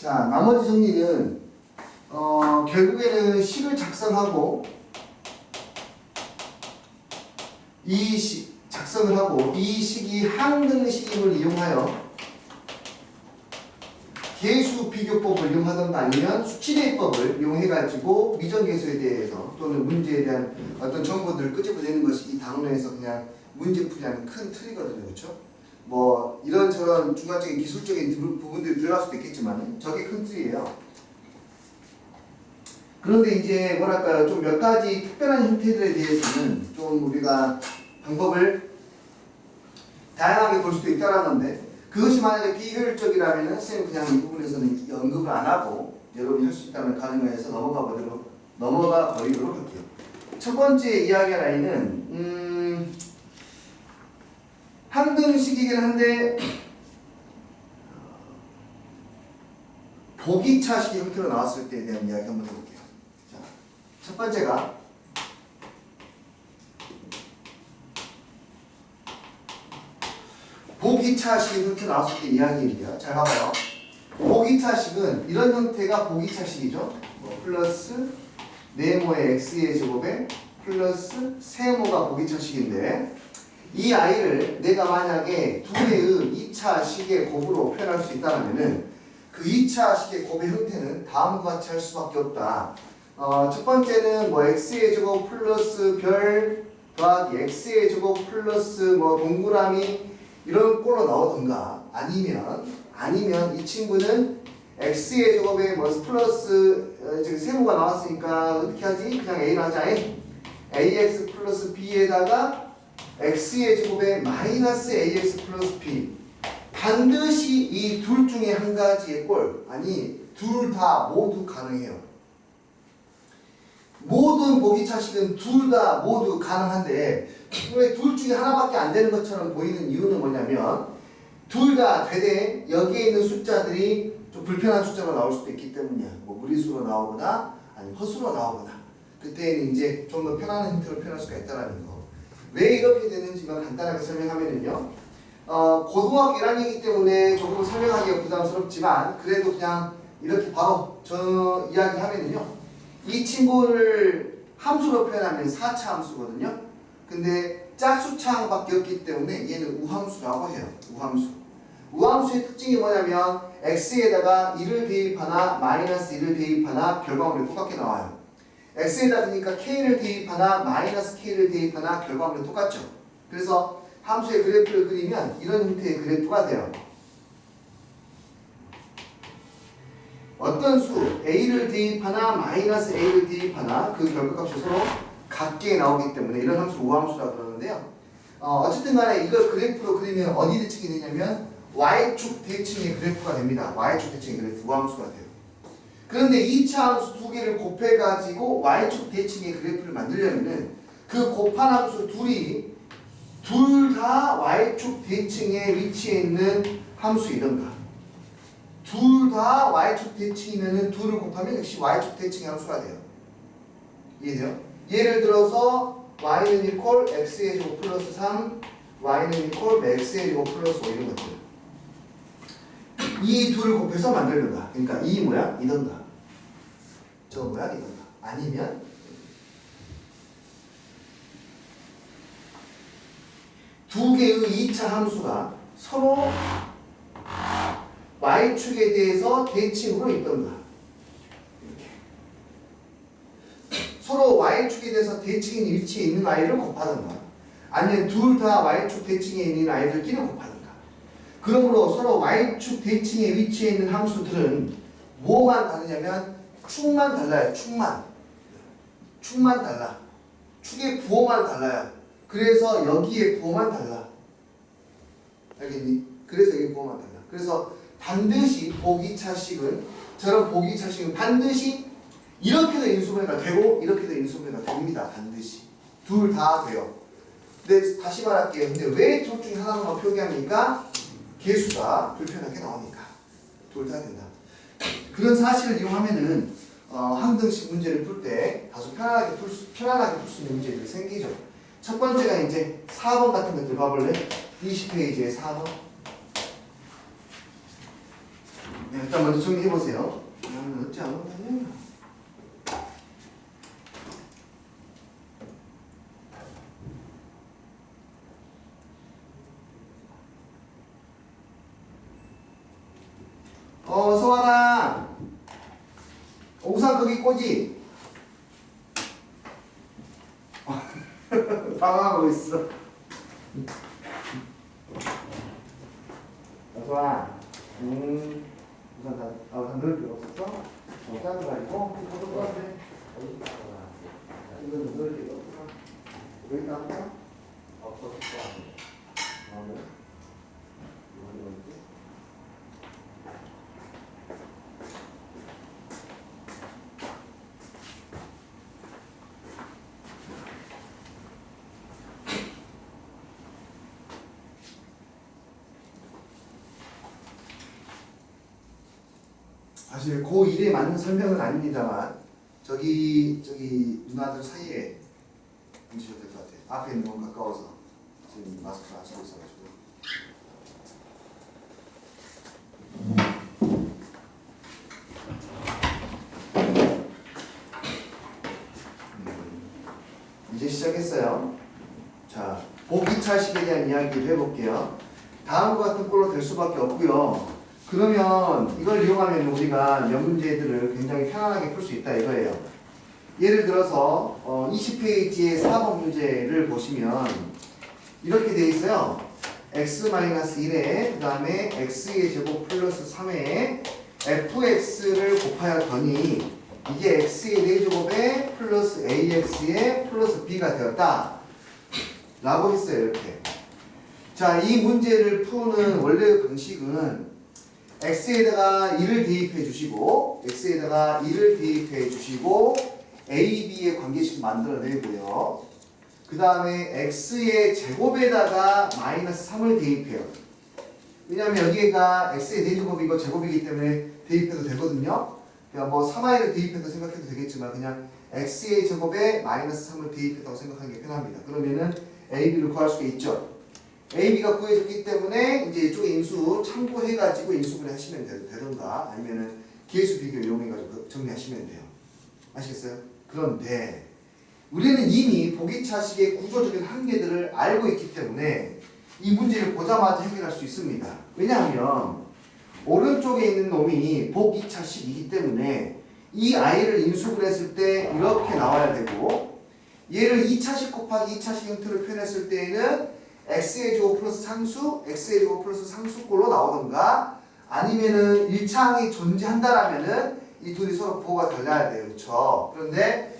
자, 나머지 정리는 결국에는 식을 작성하고 작성을 하고 이 식이 항등식임을 이용하여 계수 비교법을 이용하던가 아니면 수치대입법을 이용해가지고 미정계수에 대해서 또는 문제에 대한 어떤 정보들을 끄집어내는 것이 이 당론에서 그냥 문제 풀이하는 큰 틀이거든요. 그렇죠? 뭐 이런저런 중간적인 기술적인 부분들이 들어갈 수도 있겠지만 저게 큰 틀이에요. 그런데 이제 뭐랄까요, 좀 몇 가지 특별한 형태들에 대해서는 좀 우리가 방법을 다양하게 볼 수도 있다라는 건데, 그것이 만약에 비효율적이라면 선생님 그냥 이 부분에서는 언급을 안 하고 여러분이 할 수 있다는 가능해서 넘어가 버리도록 할게요. 첫 번째 이야기할 아이는 항등식이긴 한데 보기차식의 형태로 나왔을 때에 대한 이야기 한번 해볼게요. 자, 첫 번째가 보기차식의 형태로 나왔을 때 이야기입니다. 잘 봐봐요. 보기차식은 이런 형태가 보기차식이죠. 플러스 네모의 x의 제곱에 플러스 세모가 보기차식인데, 이 아이를 내가 만약에 두 개의 2차 식의 곱으로 표현할 수 있다면은 그 2차 식의 곱의 형태는 다음과 같이 할 수밖에 없다. 첫 번째는 뭐 x의 제곱 플러스 별 더하기 x의 제곱 플러스 뭐 동그라미 이런 꼴로 나오던가, 아니면 이 친구는 x의 제곱에 뭐 플러스 지금 세모가 나왔으니까 어떻게 하지? 그냥 a로 하자. ax 플러스 b에다가 x의 제곱에 마이너스 ax 플러스 b. 반드시 이 둘 중에 한 가지의 꼴, 아니 둘 다 모두 가능해요. 모든 보기차식은 둘 다 모두 가능한데 왜 둘 중에 하나밖에 안 되는 것처럼 보이는 이유는 뭐냐면, 둘 다 되되 여기에 있는 숫자들이 좀 불편한 숫자로 나올 수도 있기 때문이야. 뭐 무리수로 나오거나 아니면 허수로 나오거나, 그때는 이제 좀 더 편안한 형태로 표현할 수가 있다는 거. 왜 이렇게 되는지만 간단하게 설명하면은요, 고등학교 1학년이기 때문에 조금 설명하기가 부담스럽지만 그래도 그냥 이렇게 바로 저 이야기하면은요, 이 친구를 함수로 표현하면 4차 함수거든요. 근데 짝수차항밖에 없기 때문에 얘는 우함수라고 해요. 우함수의 특징이 뭐냐면 x에다가 1을 대입하나 마이너스 1을 대입하나 결과물이 똑같게 나와요. x에다 그러니까 k를 대입하나 마이너스 k를 대입하나 결과물이 똑같죠. 그래서 함수의 그래프를 그리면 이런 형태의 그래프가 돼요. 어떤 수 a를 대입하나 마이너스 a를 대입하나 그 결과값이 서로 같게 나오기 때문에 이런 함수를 우함수라고 그러는데요. 어쨌든 간에 이걸 그래프로 그리면 어디 대칭이 되냐면 y축 대칭의 그래프가 됩니다. y축 대칭의 그래프, 우함수가 돼요. 그런데 2차 함수 두 개를 곱해가지고 y축 대칭의 그래프를 만들려면은 그 곱한 함수 둘이 둘 다 y축 대칭에 위치해 있는 함수이던가, 둘 다 y축 대칭이면은 둘을 곱하면 역시 y축 대칭의 함수가 돼요. 이해돼요? 예를 들어서 y는 이퀄 x의 제곱 플러스 3, y는 이퀄 x의 제곱 플러스 5 이런 것들. 이 둘을 곱해서 만들던가. 그러니까 이 뭐야? 이던가. 저 뭐야? 이던가. 아니면 두 개의 2차 함수가 서로 y축에 대해서 대칭으로 있던가. 이렇게. 서로 y축에 대해서 대칭인 위치에 있는 아이를 곱하던가, 아니면 둘 다 y축 대칭에 있는 아이들끼리 곱하던가. 그러므로 서로 y축 대칭에 위치해 있는 함수들은 뭐만 다르냐면 축만 달라요. 축만 달라. 축의 부호만 달라요. 그래서 여기에 부호만 달라. 알겠니? 그래서 여기 부호만 달라. 그래서 반드시 보기차식은, 저런 보기차식은 반드시 이렇게도 인수분해가 되고 이렇게도 인수분해가 됩니다. 반드시 둘 다 돼요. 근데 다시 말할게요. 근데 왜 둘 중에 하나만 표기합니까? 개수가 불편하게 나오니까. 둘 다 된다. 그런 사실을 이용하면은 항등식 문제를 풀 때 다소 편안하게 풀 수 있는 문제들이 생기죠. 첫 번째가 이제 4번 같은 것들 봐볼래? 20페이지에 4번. 네, 일단 먼저 정리해 보세요. 어찌 안 오냐? 소환아. 옥상 거기 꼬지. 방황하고 있어. 소환아. 우선 다 넣을 필요 없었어? 작은 가지고 이거 똑같네. 이거는 넣을 필요 없어. 여기 나올까? 없었어. 네. 이거 넣을게. 사실 고1에 맞는 설명은 아닙니다만 저기 누나들 사이에 앉으셔도 될 것 같아요. 앞에 있는 건 가까워서 지금 마스크를 안 쓰고 있어가지고. 이제 시작했어요. 자, 보기차식에 대한 이야기를 해볼게요. 다음과 같은 꼴로 될 수밖에 없고요. 그러면 이걸 이용하면 우리가 몇 문제들을 굉장히 편안하게 풀 수 있다 이거예요. 예를 들어서 20페이지의 4번 문제를 보시면 이렇게 되어 있어요. x-1에 그 다음에 x의 제곱 플러스 3에 fx를 곱하였더니 이게 x의 4제곱에 플러스 ax의 플러스 b가 되었다 라고 했어요. 이렇게. 자, 이 문제를 푸는 원래의 방식은 x에다가 1을 대입해 주시고 x에다가 1을 대입해 주시고 a, b의 관계식 만들어내고요. 그 다음에 x의 제곱에다가 마이너스 3을 대입해요. 왜냐하면 여기가 x의 4제곱이고 제곱이기 때문에 대입해도 되거든요. 그냥 뭐 3i를 대입해도 생각해도 되겠지만 그냥 x의 제곱에 마이너스 3을 대입했다고 생각하는 게 편합니다. 그러면은 a, b를 구할 수가 있죠. a, b가 구해졌기 때문에 이제 이쪽에 인수 참고해가지고 인수분해 하시면 되던가 아니면은 계수 비교 이용해가지고 정리하시면 돼요. 아시겠어요? 그런데 우리는 이미 보기차식의 구조적인 한계들을 알고 있기 때문에 이 문제를 보자마자 해결할 수 있습니다. 왜냐하면 오른쪽에 있는 놈이 보기차식이기 때문에 이 i를 인수분 했을 때 이렇게 나와야 되고 얘를 2차식 곱하기 2차식 형태로 표현했을 때에는 x의 제곱 플러스 상수, x의 제곱 플러스 상수꼴로 나오던가 아니면은 1차항이 존재한다라면은 이 둘이 서로 부호가 달라야 돼요. 그렇죠? 그런데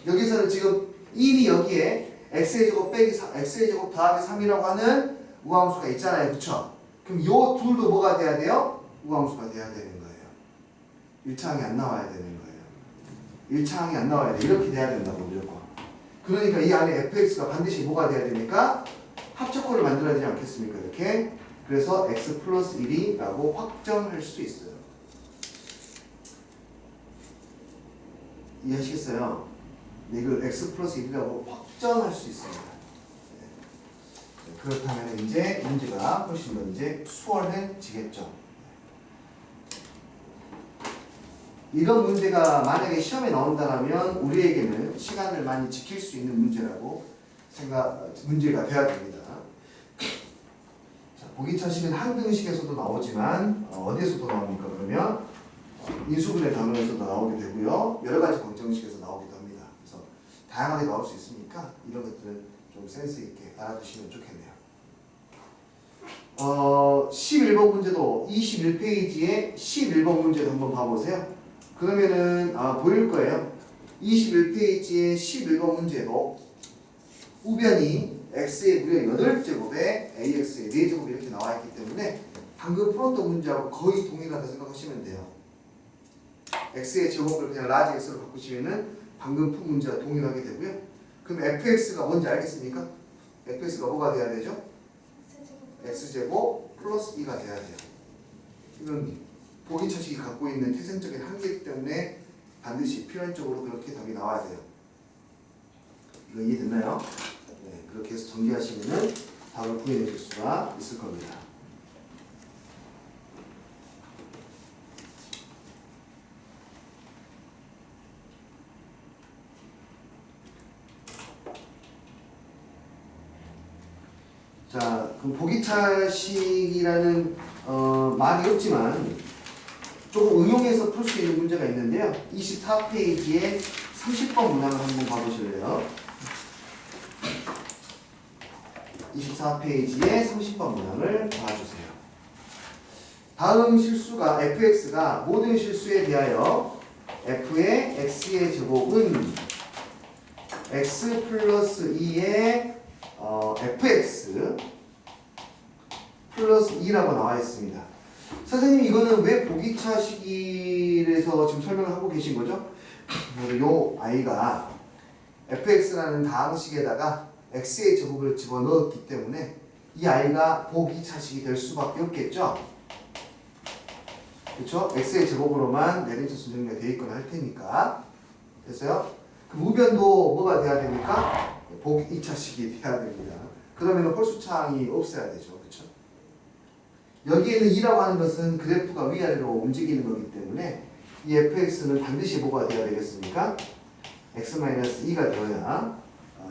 여기서는 지금 이미 여기에 x의 제곱 빼기 x의 제곱 더하기 3이라고 하는 우함수가 있잖아요. 그렇죠? 그럼 이 둘도 뭐가 돼야 돼요? 우함수가 돼야 되는 거예요. 1차항이 안 나와야 되는 거예요. 1차항이 안 나와야 돼. 이렇게 돼야 된다고 무조건. 그러니까 이 안에 fx가 반드시 뭐가 돼야 됩니까? 합적꼴을 만들어야 되지 않겠습니까? 이렇게. 그래서 x 플러스 1이라고 확정할 수 있어요. 이해하시겠어요? 이걸 x 플러스 1이라고 확정할 수 있습니다. 네. 그렇다면 이제 문제가 훨씬 더 이제 수월해지겠죠. 이런 문제가 만약에 시험에 나온다면 우리에게는 시간을 많이 지킬 수 있는 문제라고 문제가 돼야 됩니다. 자, 보기차식은 항등식에서도 나오지만 어디에서도 나옵니까? 그러면 인수분해 단원에서도 나오게 되고요. 여러 가지 검정식에서 나오기도 합니다. 그래서 다양하게 나올 수 있으니까 이런 것들은 좀 센스 있게 알아두시면 좋겠네요. 11번 문제도 21페이지에 11번 문제도 한번 봐보세요. 그러면은 보일 거예요. 21페이지에 11번 문제도 우변이 x의 무려 8제곱에 ax의 4제곱 이렇게 나와 있기 때문에 방금 풀었던 문제하고 거의 동일하다 생각하시면 돼요. x의 제곱을 그냥 라지 x로 바꾸시면은 방금 푼 문제와 동일하게 되고요. 그럼 fx가 뭔지 알겠습니까? fx가 뭐가 돼야 되죠? x제곱 플러스 2가 돼야 돼요. 이건 보기차식이 갖고 있는 태생적인 한계이기 때문에 반드시 필연적으로 그렇게 답이 나와야 돼요. 이거 이해됐나요? 네, 그렇게 해서 정리하시면은 답을 구해내실 수가 있을 겁니다. 자, 그럼 보기차식이라는 말이 없지만 조금 응용해서 풀 수 있는 문제가 있는데요. 24페이지에 30번 문항을 한번 봐보실래요? 24페이지에 30번 문항을 봐주세요. 다음 실수가 fx가 모든 실수에 대하여 f의 x의 제곱은 x 플러스 2의 fx 플러스 2라고 나와 있습니다. 선생님 이거는 왜 보기차식이라서 지금 설명을 하고 계신 거죠? 요 아이가 fx라는 다항식에다가 x의 제곱을 집어넣었기 때문에 이 아이가 보기차식이 될 수밖에 없겠죠? 그렇죠? x의 제곱으로만 내림차수 정리가 되어 있거나 할 테니까. 됐어요? 그 우변도 뭐가 돼야 됩니까? 보기차식이 돼야 됩니다. 그러면 홀수차항이 없어야 되죠. 그렇죠? 여기에는 2라고 하는 것은 그래프가 위아래로 움직이는 거기 때문에 이 fx는 반드시 뭐가 돼야 되겠습니까? x-2가 되어야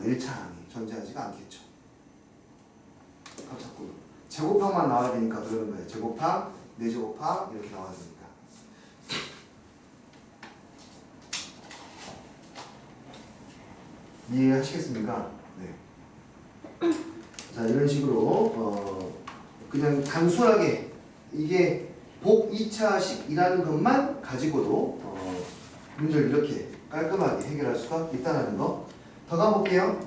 1차항이 존재하지가 않겠죠. 자꾸 제곱항만 나와야 되니까 그러는 거예요. 제곱항, 4제곱항 이렇게 나와야 되니까. 이해하시겠습니까? 네. 자, 이런 식으로 그냥 단순하게 이게 복 2차식이라는 것만 가지고도 문제를 이렇게 깔끔하게 해결할 수가 있다는 거. 더 가볼게요.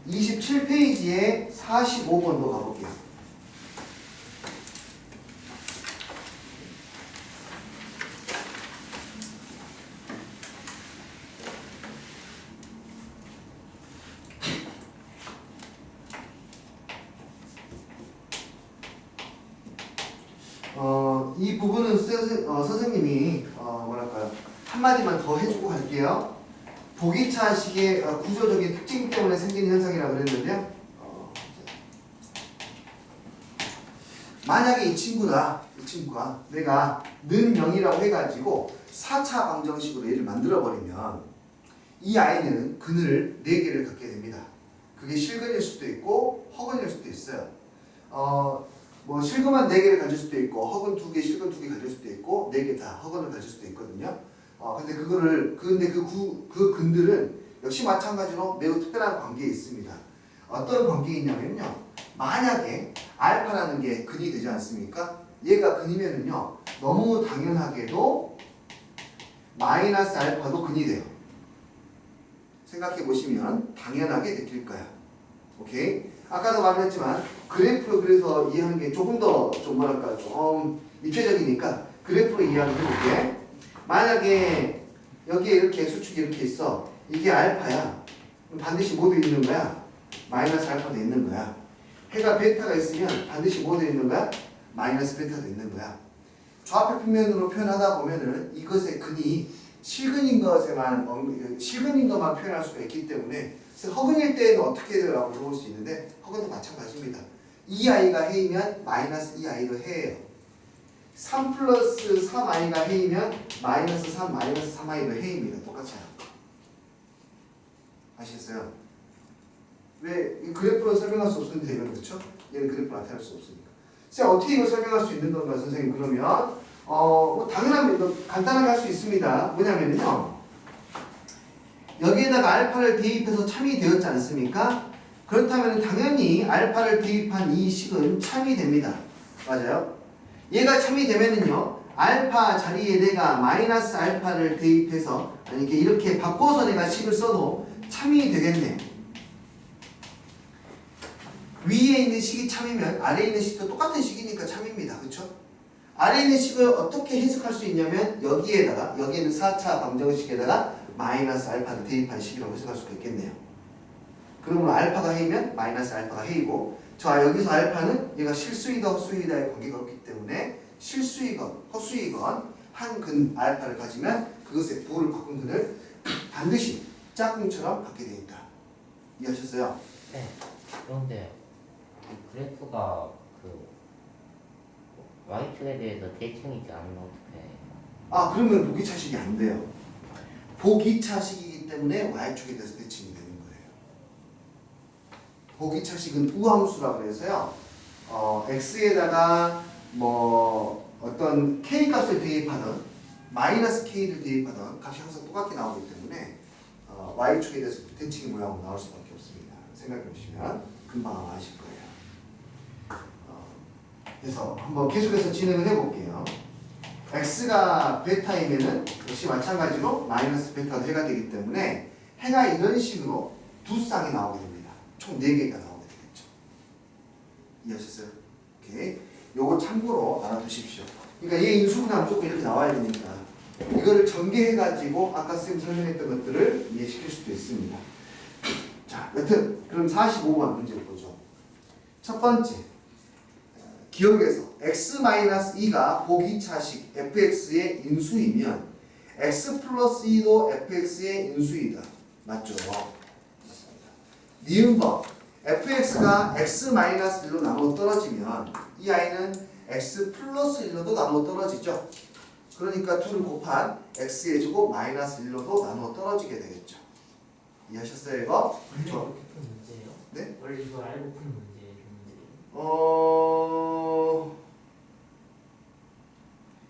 27페이지에 45번도 가볼게요. 이 부분은 선생님이 뭐랄까요, 한마디만 더 해주고 갈게요. 보기차식의 구조적인 특징 때문에 생기는 현상이라고 그랬는데요. 만약에 이 친구가 내가 는 0이라고 해가지고 4차 방정식으로 얘를 만들어버리면 이 아이는 근을 4개를 갖게 됩니다. 그게 실근일 수도 있고 허근일 수도 있어요. 뭐 실근만 4개를 가질 수도 있고 허근 2개, 실근 2개 가질 수도 있고 4개 다 허근을 가질 수도 있거든요. 근데 그 근들은 역시 마찬가지로 매우 특별한 관계에 있습니다. 어떤 관계에 있냐면요. 만약에 알파라는 게 근이 되지 않습니까? 얘가 근이면은요. 너무 당연하게도 마이너스 알파도 근이 돼요. 생각해 보시면 당연하게 느낄 거야. 오케이? 아까도 말했지만 그래프로 그래서 이해하는 게 조금 더 좀 뭐랄까 좀 입체적이니까 그래프로 이해하는 해볼게. 만약에 여기에 이렇게 수축이 이렇게 있어. 이게 알파야. 그럼 반드시 뭐도 있는 거야? 마이너스 알파도 있는 거야. 해가 베타가 있으면 반드시 뭐도 있는 거야? 마이너스 베타도 있는 거야. 좌표 평면으로 표현하다 보면은 이것의 근이 실근인 것만 표현할 수가 있기 때문에 허근일 때는 어떻게 돼요? 라고 물어볼 수 있는데 허근도 마찬가지입니다. 이 아이가 해이면 마이너스 이 아이도 해예요. 3 플러스 3i가 해이면 마이너스 3 마이너스 3i도 해입니다. 똑같아요. 아시겠어요? 왜 그래프로 설명할 수 없는데 이건 그렇죠? 얘는 그래프로 나타낼 수 없으니까. 자, 어떻게 이걸 설명할 수 있는 건가 선생님? 그러면 뭐 당연합니다. 간단하게 할 수 있습니다. 뭐냐면요. 여기에다가 알파를 대입해서 참이 되었지 않습니까? 그렇다면 당연히 알파를 대입한 이 식은 참이 됩니다. 맞아요? 얘가 참이 되면은요. 알파 자리에 내가 마이너스 알파를 대입해서 아니 이렇게 바꿔서 내가 식을 써도 참이 되겠네요. 위에 있는 식이 참이면 아래에 있는 식도 똑같은 식이니까 참입니다. 그렇죠? 아래에 있는 식을 어떻게 해석할 수 있냐면 여기에는 4차 방정식에다가 마이너스 알파를 대입한 식이라고 해석할 수가 있겠네요. 그러면 알파가 해이면 마이너스 알파가 해이고 자 여기서 알파는 얘가 실수이다 헛수이다의 관계가 없기 때문에 실수이건 헛수이건 한 근 알파를 가지면 그것의 부호를 바꾼 근을 반드시 짝꿍처럼 갖게 되어 있다. 이해하셨어요? 네. 그런데 이 그래프가 그 y축에 대해서 대칭이지 않으면 어떡해? 그러면 보기차식이 안 돼요. 보기차식이기 때문에 y축에 대해서 대칭이 되는 거예요. 보기차식은 우함수라 그래서요. x에다가 뭐 어떤 k 값을 대입하든 마이너스 k를 대입하든 값이 항상 똑같게 나오기 때문에 y축에 대해서 대칭의 모양으로 나올 수밖에 없습니다. 생각해 보시면 금방 아실 거예요. 그래서 한번 계속해서 진행을 해볼게요. x가 베타이면은 역시 마찬가지로 마이너스 베타도 해가 되기 때문에 해가 이런 식으로 두 쌍이 나오게 됩니다. 총 4개가 나오게 되겠죠. 이해하셨어요? 오케이. 요거 참고로 알아두십시오. 그러니까 얘 인수분해하면 무조건 이렇게 나와야 되니까 이거를 전개해가지고 아까 쌤 설명했던 것들을 이해시킬 수도 있습니다. 자, 여튼 그럼 45번 문제를 보죠. 첫 번째, 기억에서 x-2가 보기차식 fx의 인수이면 x 플러스 2도 fx의 인수이다. 맞죠? 니은법 fx가 x-1로 나누어 떨어지면 이 아이는 x 플러스 1로도 나누어 떨어지죠. 그러니까 2를 곱한 x의 제곱 마이너스 1로도 나누어 떨어지게 되겠죠. 이해하셨어요 이거? 원래 이렇게 푼 문제예요? 네? 원래 이걸 알고 푼 문제예요?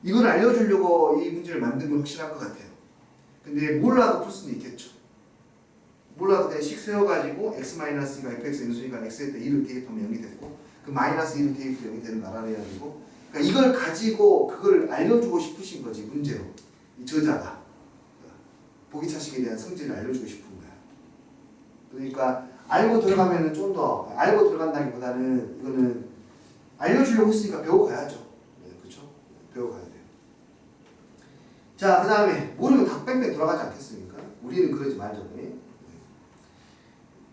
이걸 알려주려고 이 문제를 만든 건 확실한 것 같아요. 근데 몰라도 풀 수는 있겠죠. 몰라도 그냥 식 세워가지고 x-2가 fx 인수니까 x에다 2를 대입하면 0이 되고 그 마이너스 2를 대입해서 0이 되는 거 알아내야 되고 그러니까 이걸 가지고 그걸 알려주고 싶으신 거지 문제로. 이 저자가 보기차식에 대한 성질을 알려주고 싶은 거야. 그러니까 알고 들어가면은 좀 더 알고 들어간다기보다는 이거는 알려주려고 했으니까 배워가야죠. 네, 그렇죠? 배워가야 돼요. 자, 그 다음에 모르면 다 뺑뺑 돌아가지 않겠습니까? 우리는 그러지 말죠.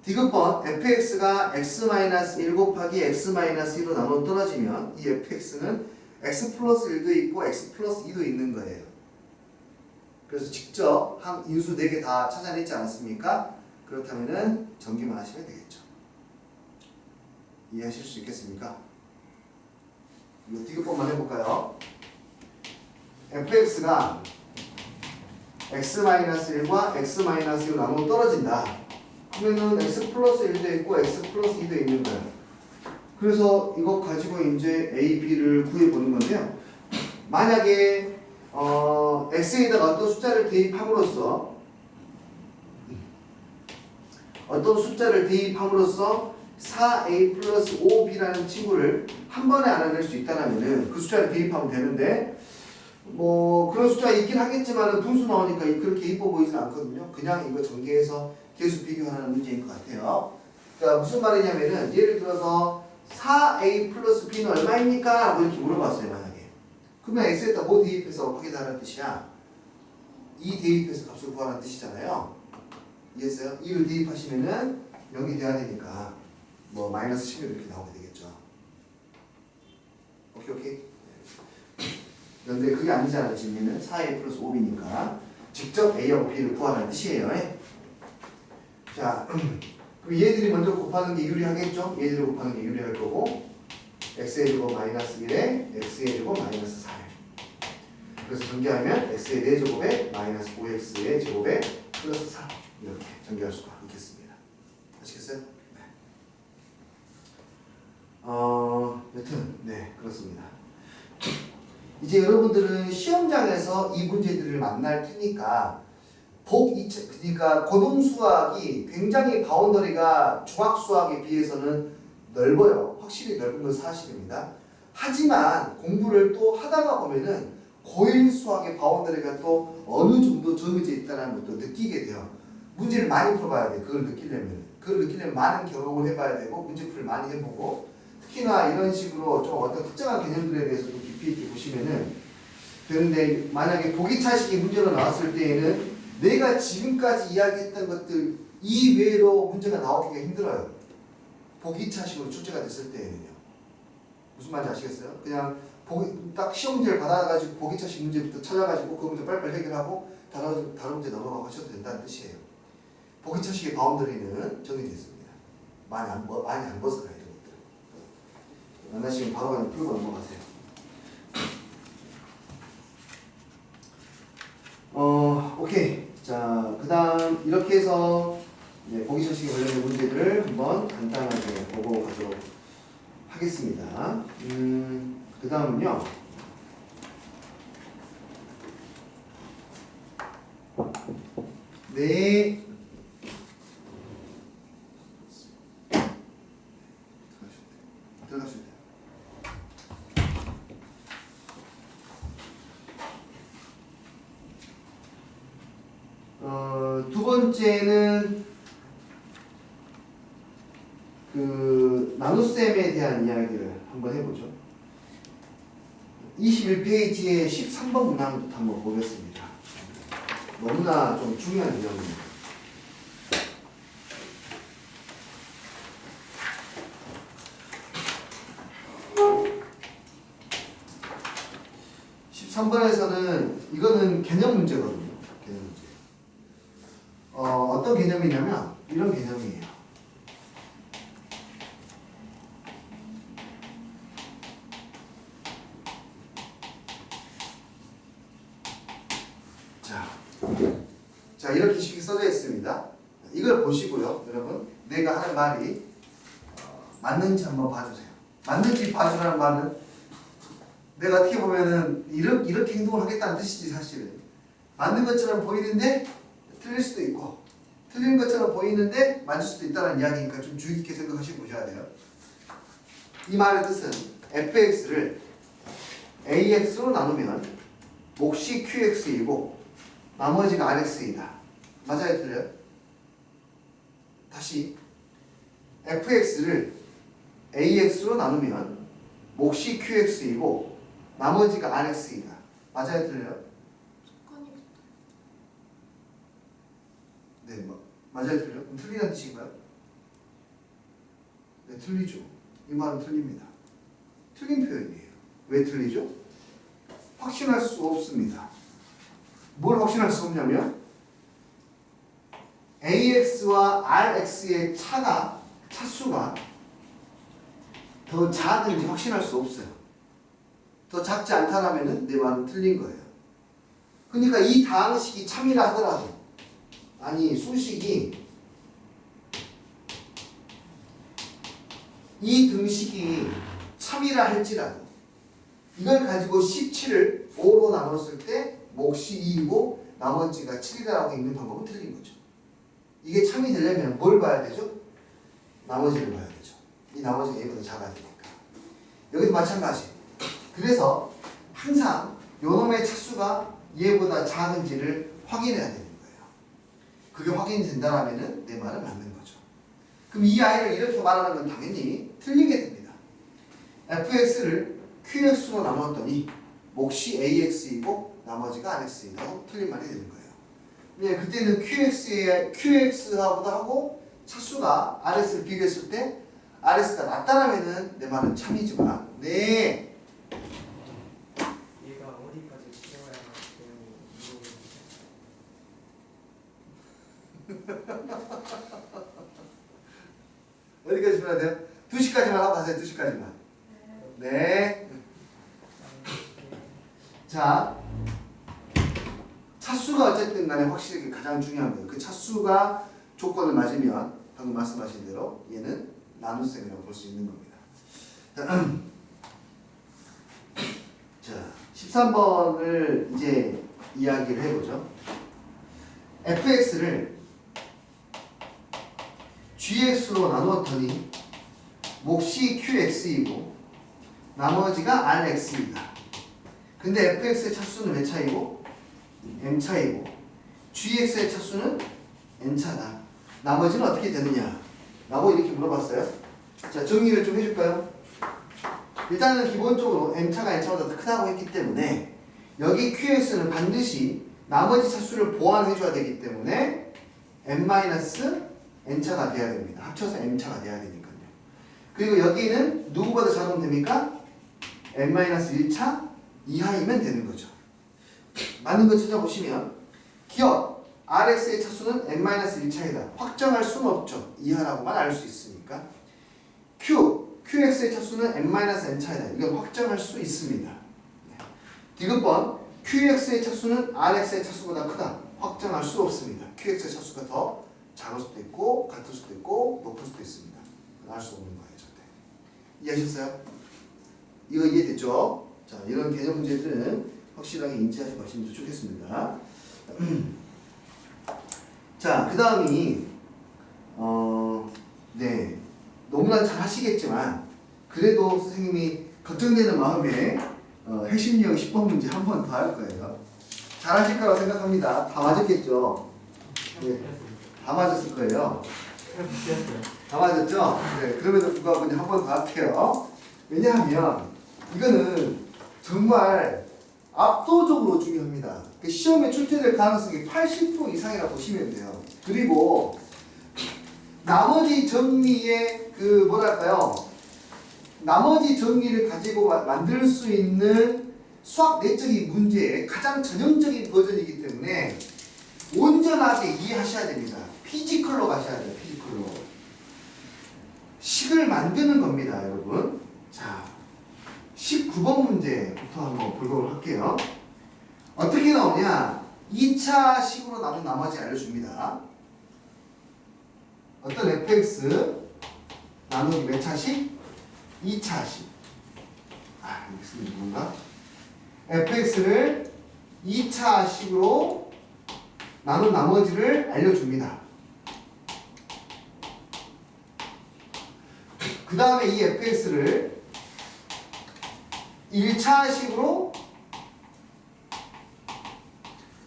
디귿번 fx가 x-1 곱하기 x-2로 나눠 떨어지면 이 fx는 x 플러스 1도 있고 x 플러스 2도 있는 거예요. 그래서 직접 한 인수 4개 다 찾아냈지 않았습니까? 그렇다면은 전기만 하시면 되겠죠. 이해하실 수 있겠습니까? 이거 디귿번만 해볼까요? fx가 x-1과 x-2로 나눠 떨어진다. 그러면은 x 플러스 1도 있고 x 플러스 2도 있는 거예요. 그래서 이거 가지고 이제 a, b를 구해보는 건데요. 만약에 x에다가 어떤 숫자를 대입함으로써 어떤 숫자를 대입함으로써 4a 플러스 5b라는 친구를 한 번에 알아낼 수 있다면 그 숫자를 대입하면 되는데 뭐 그런 숫자가 있긴 하겠지만 분수 나오니까 그렇게 이뻐 보이진 않거든요. 그냥 이거 전개해서 계수 비교하는 문제인 것 같아요. 그러니까 무슨 말이냐면은 예를 들어서 4a 플러스 b는 얼마입니까? 라고 이렇게 물어봤어요. 만약에 그러면 x에다 뭐 대입해서 확인하라는 뜻이야? 2 대입해서 값을 구하라는 뜻이잖아요. 이해했어요? 2를 대입하시면은 0이 돼야 되니까 뭐 마이너스 10 이렇게 나오게 되겠죠. 오케이? 그런데 그게 아니잖아요. 지금 얘는 4a 플러스 5b니까 직접 a하고 b를 구하라는 뜻이에요. 자, 그럼 얘들이 먼저 곱하는 게 유리하겠죠? 얘들을 곱하는 게 유리할 거고 x의 제곱 마이너스 1에 x의 제곱 마이너스 4. 그래서 전개하면 x의 4제곱에 마이너스 5x의 제곱에 플러스 4 이렇게 전개할 수가 있겠습니다. 아시겠어요? 네. 여튼 네 그렇습니다. 이제 여러분들은 시험장에서 이 문제들을 만날 테니까 그러니까 고등수학이 굉장히 바운더리가 중학수학에 비해서는 넓어요. 확실히 넓은 건 사실입니다. 하지만 공부를 또 하다가 보면은 고1 수학의 바운더리가 또 어느 정도 정해져 있다는 것도 느끼게 돼요. 문제를 많이 풀어봐야 돼. 그걸 느끼려면 많은 경험을 해봐야 되고 문제풀이를 많이 해보고 특히나 이런 식으로 좀 어떤 특정한 개념들에 대해서 좀 깊이 있게 보시면은 되는데 만약에 보기차식이 문제로 나왔을 때에는 내가 지금까지 이야기했던 것들 이외로 문제가 나오기가 힘들어요. 보기차식으로 출제가 됐을 때에는요. 무슨 말인지 아시겠어요? 그냥 딱 시험 문제를 받아가지고 보기차식 문제부터 찾아가지고 그 문제 빨리빨리 해결하고 다른 문제 넘어가고 하셔도 된다는 뜻이에요. 보기차식의 바운더리는 정해져 있습니다. 많이 안 벗어나요. 이런 것들. 만나시면 바로 그냥 풀고 넘어가세요. 오케이. 자, 그 다음 이렇게 해서 보기 철칙에 관련된 문제들을 한번 간단하게 보고 가도록 하겠습니다. 그 다음은요. 네. 들어가셔도 돼요. 두 번째는 그 나눗셈에 대한 이야기를 한번 해보죠. 21페이지의 13번 문항부터 한번 보겠습니다. 너무나 좀 중요한 내용입니다. 이거는 개념 문제거든요. 개념 문제. 어떤 개념이냐면 이런 개념이에요. 자 이렇게 식이 써져 있습니다. 이걸 보시고요, 여러분. 내가 하는 말이 맞는지 한번 봐주세요. 맞는지 봐주라는 말은 내가 어떻게 보면은 이렇게 행동을 하겠다는 뜻이지 사실은. 맞는 것처럼 보이는데 틀릴 수도 있고 틀린 것처럼 보이는데 맞을 수도 있다는 이야기니까 좀 주의 깊게 생각하시고 보셔야 돼요. 이 말의 뜻은 fx를 ax로 나누면 몫이 qx이고 나머지가 rx이다. 맞아요? 틀려요? 다시 fx를 ax로 나누면 몫이 qx이고 나머지가 rx이다. 맞아요? 틀려요? 네, 맞아요? 틀려요? 그럼 틀리다는 뜻인가요? 네, 틀리죠. 이 말은 틀립니다. 틀린 표현이에요. 왜 틀리죠? 확신할 수 없습니다. 뭘 확신할 수 없냐면 AX와 RX의 차수가 더 작은지 확신할 수 없어요. 더 작지 않다라면 내 말은 틀린 거예요. 그러니까 이 다항식이 참이라 하더라도, 아니 수식이 이 등식이 참이라 할지라도 이걸 가지고 17을 5로 나눴을 때 몫이 2이고 나머지가 7이라고 읽는 방법은 틀린 거죠. 이게 참이 되려면 뭘 봐야 되죠? 나머지를 봐야 되죠. 이 나머지가 얘보다 작아야 되니까. 여기도 마찬가지. 그래서 항상 요놈의 차수가 얘보다 작은지를 확인해야 되는 거예요. 그게 확인이 된다면 내 말은 맞는 거죠. 그럼 이 아이를 이렇게 말하는 건 당연히 틀리게 됩니다. fx를 qx로 나눴더니 몫이 ax이고 나머지가 rx이라고 틀린 말이 되는 거예요. 네, 그때는 qx하고도 하고 차수가 rs를 비교했을 때 rs가 낮다라면은 내 말은 참이지만, 네. 얘가 어디까지 키워야 되는 어디까지 풀어야 돼요? 2시까지만 하고 가세요. 2시까지만. 네. 자, 차수가 어쨌든 간에 확실히 가장 중요한 거예요. 그 차수가 조건을 맞으면 방금 말씀하신 대로 얘는 나눗셈이라고 볼 수 있는 겁니다. 자, 13번을 이제 이야기를 해보죠. fx를 gx로 나누었더니 몫이 qx이고 나머지가 rx이다. 근데 fx의 차수는 몇 차이고? m 차이고 gx의 차수는 n 차다. 나머지는 어떻게 되느냐? 라고 이렇게 물어봤어요. 자, 정리를 좀 해줄까요? 일단은 기본적으로 m 차가 n 차보다 더 크다고 했기 때문에 여기 qx는 반드시 나머지 차수를 보완해줘야 되기 때문에 n 차가 돼야 됩니다. 합쳐서 m 차가 돼야 되니까요. 그리고 여기는 누구보다 작으면 됩니까? n-1차 이하이면 되는 거죠. 맞는 거 찾아보시면 기억 RX의 차수는 n-1차이다. 확정할 수는 없죠. 이하라고만 알 수 있으니까. QX의 차수는 n-n차이다. 이건 확정할 수 있습니다. 디귿번 QX의 차수는 RX의 차수보다 크다. 확정할 수 없습니다. QX의 차수가 더 작을 수도 있고 같을 수도 있고 높을 수도 있습니다. 알 수 없는 거예요. 절대. 이해하셨어요? 이거 이해됐죠? 자, 이런 개념 문제들은 확실하게 인지하시고 가시면 좋겠습니다. 자, 그 다음이 네, 너무나 잘 하시겠지만 그래도 선생님이 걱정되는 마음에 핵심력 10번 문제 한 번 더 할 거예요. 잘 하실 거라고 생각합니다. 다 맞았겠죠? 네, 다 맞았을 거예요. 다 맞았죠? 네, 그럼에도 불구하고 한 번 더 할게요. 왜냐하면 이거는 정말 압도적으로 중요합니다. 시험에 출제될 가능성이 80% 이상이라고 보시면 돼요. 그리고 나머지 정리의 그 뭐랄까요? 나머지 정리를 가지고 만들 수 있는 수학 내적인 문제의 가장 전형적인 버전이기 때문에 온전하게 이해하셔야 됩니다. 피지컬로 가셔야 돼요. 피지컬로. 식을 만드는 겁니다, 여러분. 자, 19번 문제부터 한번 보도록 할게요. 어떻게 나오냐? 2차 식으로 나눈 나머지 알려줍니다. 어떤 fx 나누기 몇 차식? 2차식. 아, 여기 쓰는 건가? fx를 2차식으로 나눈 나머지를 알려줍니다. 그 다음에 이 fx를 1차식으로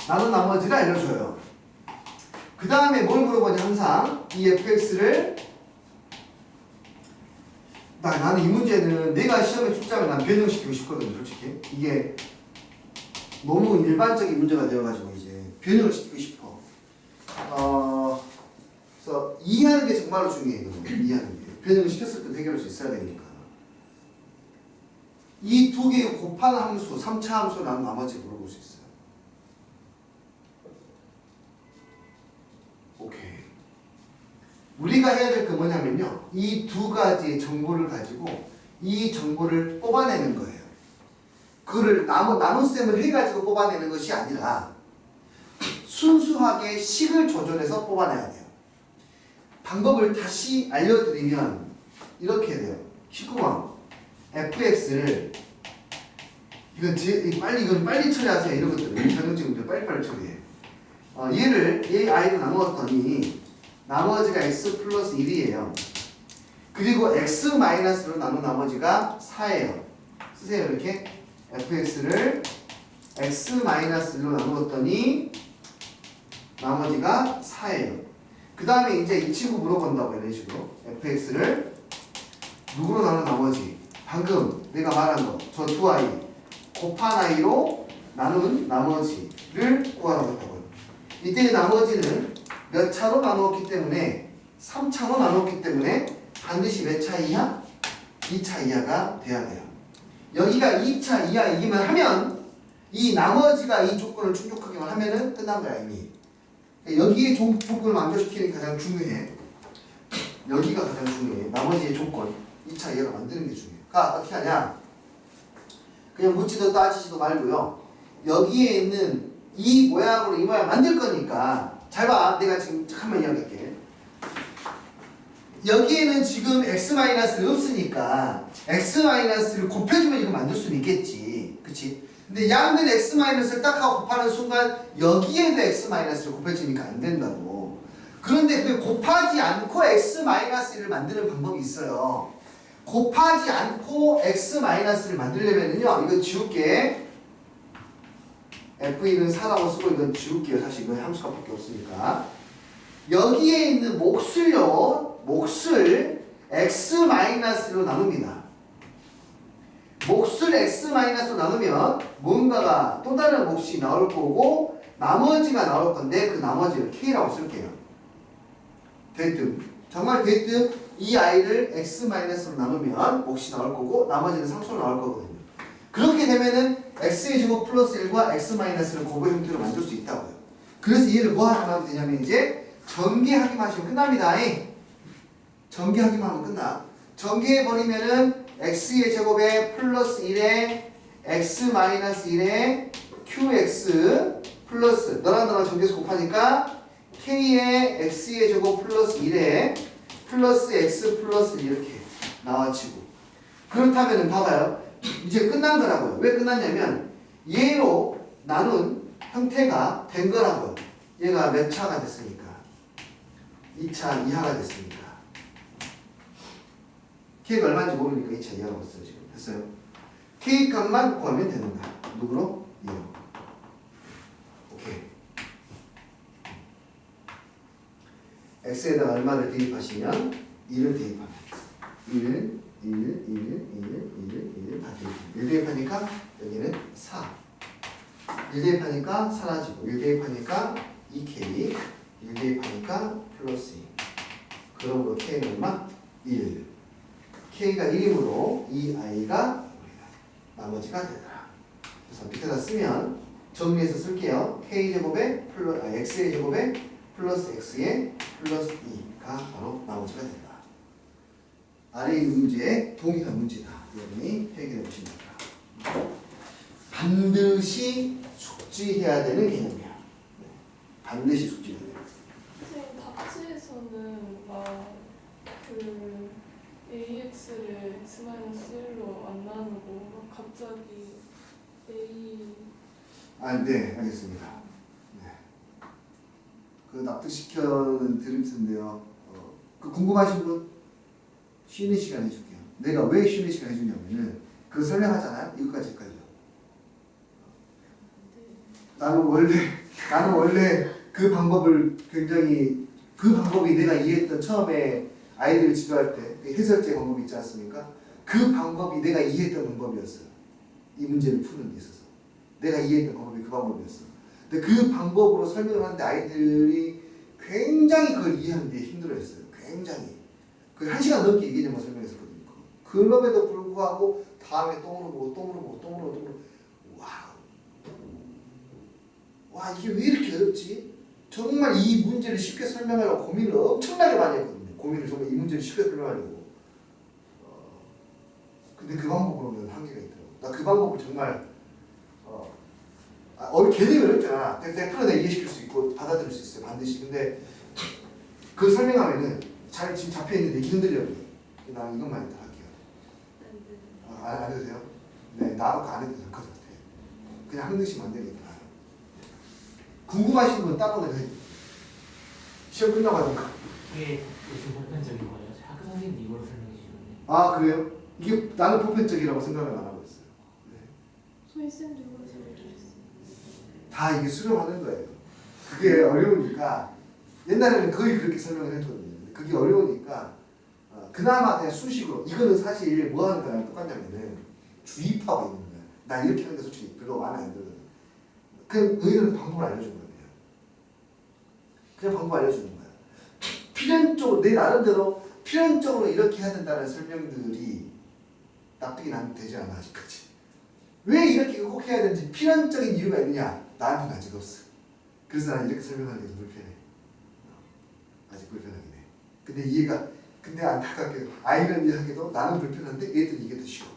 나눈 나머지를 알려줘요. 그 다음에 뭘 물어보냐? 항상 이 fx를 나는 이 문제는 내가 시험에 출제하면 난 변형시키고 싶거든요. 솔직히 이게 너무 일반적인 문제가 되어가지고 이제 변형을 시키고 싶어. 그래서 이해하는 게 정말로 중요해요. 이해하는 게. 변형을 시켰을 때 해결할 수 있어야 되니까. 이 두 개 곱하는 함수, 3차 함수 나눈 나머지 물어볼 수 있어요. 오케이. 우리가 해야 될 거 뭐냐면요. 이 두 가지의 정보를 가지고 이 정보를 뽑아내는 거예요. 그거를 나눗셈을 해가지고 뽑아내는 것이 아니라 순수하게 식을 조절해서 뽑아내야 돼요. 방법을 다시 알려드리면 이렇게 돼요. 19번 fx를 이건 빨리 처리하세요. 이런 것들을 전형적인 빨리빨리 처리해. 얘 i로 나누었더니 나머지가 x 플러스 1이에요. 그리고 x 마이너스로 나눈 나머지가 4예요. 쓰세요. 이렇게 fx를 x 마이너스 1로 나누었더니 나머지가 4예요. 그 다음에 이제 이 친구 물어본다고 이런 식으로 fx를 누구로 나눈 나머지 방금 내가 말한 거 저 두 i 곱한 i로 나눈 나머지를 구하라고 했다고요. 이때 나머지는 몇 차로 나누었기 때문에 3차로 나누었기 때문에 반드시 몇 차 이하? 2차 이하가 돼야 돼요. 여기가 2차 이하이기만 하면 이 나머지가 이 조건을 충족하기만 하면은 끝난 거야 이미. 여기에 조건을 만족시키는 게 가장 중요해. 여기가 가장 중요해. 나머지의 조건 2차 이하가 만드는 게 중요해. 그러니까 어떻게 하냐? 그냥 묻지도 따지지도 말고요. 여기에 있는 이 모양으로 이 모양 만들 거니까 잘 봐. 내가 지금 잠깐만 이야기할게. 여기에는 지금 x-를 없으니까 x-를 곱해주면 이거 만들 수는 있겠지. 그치? 근데 양변 x-를 딱 하고 곱하는 순간 여기에도 x-를 곱해주니까 안 된다고. 그런데 그 곱하지 않고 x-를 만드는 방법이 있어요. 곱하지 않고 x-를 만들려면요. 이거 지울게. f1은 4라고 쓰고 이건 지울게요. 사실 이건 함수값밖에 없으니까. 여기에 있는 몫을 x-로 나눕니다. 몫을 x-로 나누면 뭔가가 또 다른 몫이 나올 거고 나머지가 나올 건데 그 나머지를 k라고 쓸게요. 됐든 정말 됐든 이 i를 x-로 나누면 몫이 나올 거고 나머지는 상수로 나올 거거든요. 그렇게 되면은 x의 제곱 플러스 1과 x-를 곱의 형태로 만들 수 있다고요. 그래서 얘를 뭐 하면 되냐면 이제 전개하기만 하시면 끝납니다. 전개하기만 하면 끝나. 전개해버리면은 x의 제곱에 플러스 1에 x-1에 qx 플러스 너랑 전개해서 곱하니까 k의 x의 제곱 플러스 1에 플러스 x 플러스 이렇게 나와지고 그렇다면 봐봐요. 이제 끝난 거라고요. 왜 끝났냐면 얘로 나눈 형태가 된 거라고요. 얘가 몇 차가 됐으니까 2차 이하가 됐으니까 k가 얼마인지 모르니까 2차 이하라고 했어요. 지금 됐어요. k 값만 구하면 되는다. 누구로? 2로. 오케이. x에다가 얼마를 대입하시면 1을 대입하면 1 다 대입. 1 대입하니까 여기는 4. 1 대입하니까 사라지고 1 대입하니까 2k 1 대입하니까 플러스 2. 그러므로 k는 얼마? 1. k가 1이므로 이 i가 나머지가 되더라. 그래서 밑에다 쓰면 정리해서 쓸게요. k제곱에 x의 제곱에 플러스 x의 플러스 2가 바로 나머지가 된다. 아래 이 문제에 동일한 문제다. 여러분이 해결해 보시면 됩니다. 반드시 숙지해야 되는 개념이야. 네. 반드시 숙지해야 돼요. 선생님 답지에서는 막그 AX를 X-1로 안 나누고 막 갑자기 A 네, 알겠습니다. 네. 그 납득시켜는 드릴 텐데요. 그 궁금하신 분? 쉬는 시간 해줄게요. 내가 왜 쉬는 시간 해주냐면은 그거 설명하잖아요. 이것까지요. 나는 원래 그 방법을 굉장히 그 방법이 내가 이해했던 처음에 아이들을 지도할 때 그 해설제 방법이 있지 않습니까? 그 방법이 내가 이해했던 방법이었어요. 이 문제를 푸는 데 있어서 내가 이해했던 방법이 그 방법이었어. 근데 그 방법으로 설명을 하는데 아이들이 굉장히 그걸 이해하는 데 힘들어했어요. 굉장히. 그 1시간 넘게 이 개념을 설명했었거든요. 그럼에도 불구하고 다음에 또 물어보고 와 이게 왜 이렇게 어렵지? 정말 이 문제를 쉽게 설명하려고 고민을 엄청나게 많이 했거든요. 고민을 정말 이 문제를 쉽게 설명하려고. 근데 그 방법으로는 한계가 있더라고요. 나 그 방법을 정말 개념이 어렵잖아. 100% 내가 이해시킬 수 있고 받아들일 수 있어요. 반드시. 근데 그걸 설명하면은 잘 지금 잡혀있는데 이게 흔들려요. 나 이것만 일단 할게요. 안 해도 돼요? 네, 나도 안 해도 될 것 같아. 그냥 한 등씩 만들니까. 궁금하신 분 따로 내가 시험 끝나고 하니까. 이게 요즘 보편적인 거예요. 학교 선생님도 이걸로 설명해 주시는데. 아 그래요? 이게 나는 보편적이라고 생각을 안 하고 있어요. 네. 소희쌤도 이걸 설명해주셨어요. 다 이게 수렴하는 거예요. 그게 어려우니까 옛날에는 거의 그렇게 설명을 했거든요. 그게 어려우니까 그나마 그냥 수식으로 이거는 사실 뭐 하는 거랑 똑같냐면은 주입하고 있는 거야. 나 이렇게 하는 게 솔직히 별로 마음에 안 들거든. 그냥 너희들은 방법을 알려주는 거예요. 그냥 방법 알려주는 거야. 필연적으로 내 나름대로 필연적으로 이렇게 해야 된다는 설명들이 납득이 난 되지 않아 아직까지. 왜 이렇게 꼭 해야 되는지 필연적인 이유가 있느냐? 나한테는 아직 없어. 그래서 난 이렇게 설명하는 게 좀 불편해. 아직 불편하긴 해. 근데 안타깝게 아이러니하게도 나는 불편한데 애들이 이게 더 쉬워.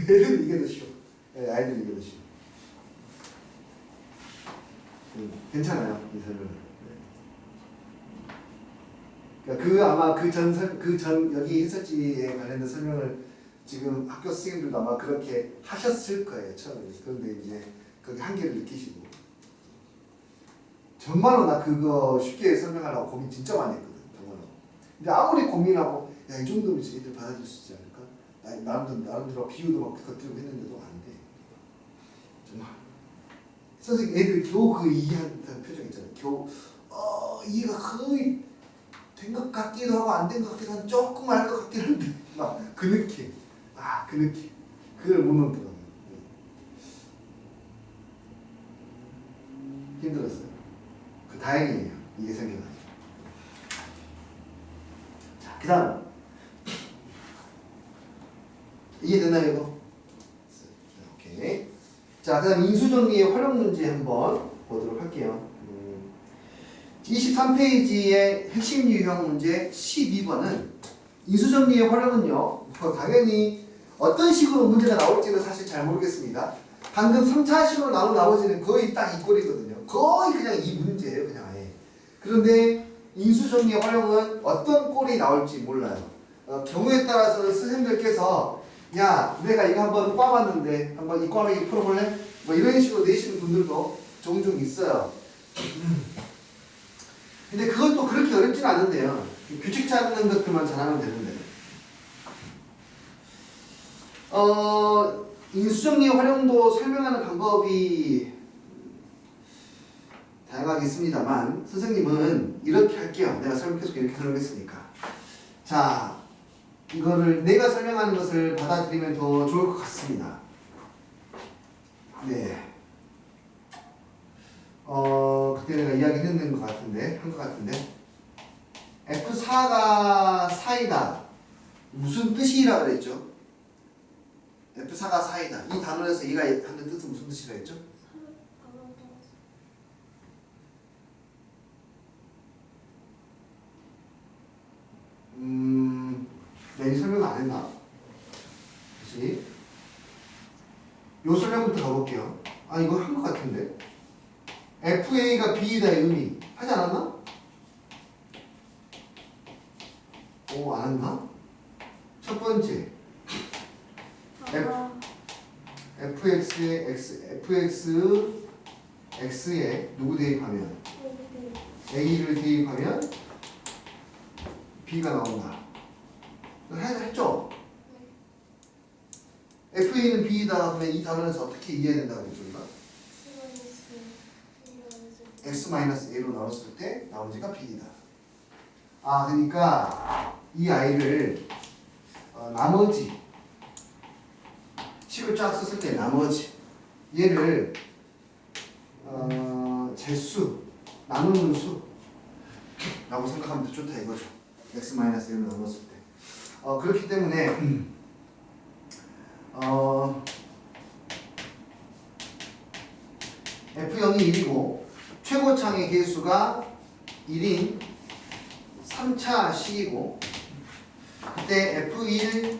애들이 이게 더 쉬워. 네, 아이들이 이게 더 쉬워. 괜찮아요 이 설명은. 네. 그러니까 아마 그 전 여기 해설지에 관련된 설명을 지금 학교 선생님들도 아마 그렇게 하셨을 거예요 처음에. 그런데 이제 거기 한계를 느끼시고. 정말로 나 그거 쉽게 설명하려고 고민 진짜 많이 했거든. 정말로. 근데 아무리 고민하고 야 이 정도면 애들 받아줄 수 있지 않을까? 나름대로 비유도 막 겉들고 했는데도 안 돼. 정말. 선생님 애들 겨우 그 이해한다는 표정 있잖아요. 겨우 이해가 거의 된 것 같기도 하고 안 된 것 같기도 하고 조금 알 것 같긴 한데 막 그 느낌. 그 느낌. 그걸 못 넘더라고요. 힘들었어요. 다행이에요. 이게 생겨가지고. 자, 그 다음. 이해됐나요, 이거? 오케이. 자, 그 다음 인수정리의 활용 문제 한번 보도록 할게요. 23페이지의 핵심 유형 문제 12번은 인수정리의 활용은요, 당연히 어떤 식으로 문제가 나올지는 사실 잘 모르겠습니다. 방금 3차식으로 나온 나머지는 거의 딱 이 꼴이거든요. 거의 그냥 이 문제예요. 그냥 아예. 그런데 인수정리의 활용은 어떤 꼴이 나올지 몰라요. 경우에 따라서는 선생님들께서 야 내가 이거 한번 꽈봤는데 한번 이 꽈배기 풀어볼래? 뭐 이런 식으로 내시는 분들도 종종 있어요. 근데 그것도 그렇게 어렵진 않은데요. 규칙 잡는 것들만 잘하면 되는데. 인수정리 활용도 설명하는 방법이 다양하게 있습니다만 선생님은 이렇게 할게요. 내가 계속 이렇게 설명했으니까. 자, 이거를 내가 설명하는 것을 받아들이면 더 좋을 것 같습니다. 네. 그때 내가 이야기했는 것 같은데, 한 것 같은데. F4가 4이다. 무슨 뜻이라 그랬죠? F4가 4이다. 이 단어에서 얘가 하는 뜻은 무슨 뜻이라 했죠? 내가 이 설명 안 했나? 다시. 요 설명부터 가볼게요. 아, 이거 한 것 같은데. FA가 B이다의 의미. 하지 않았나? 안 했나? 첫 번째. FX에 누구 대입하면? A를 대입하면 B가 나온다. 했죠? FA는 B이다 하면 이 단어에서 어떻게 이해해야 된다고 했죠? X-A로 나눴을 때 나머지가 B이다. 아, 그러니까 이 아이를 나머지 식을 쫙 썼을 때 나머지 얘를 제수 나누는 수 라고 생각하면 더 좋다 이거죠. X-A로 나눴을 때 그렇기 때문에 F0이 1이고 최고창의 개수가 1인 3차 식이고 그때 F1,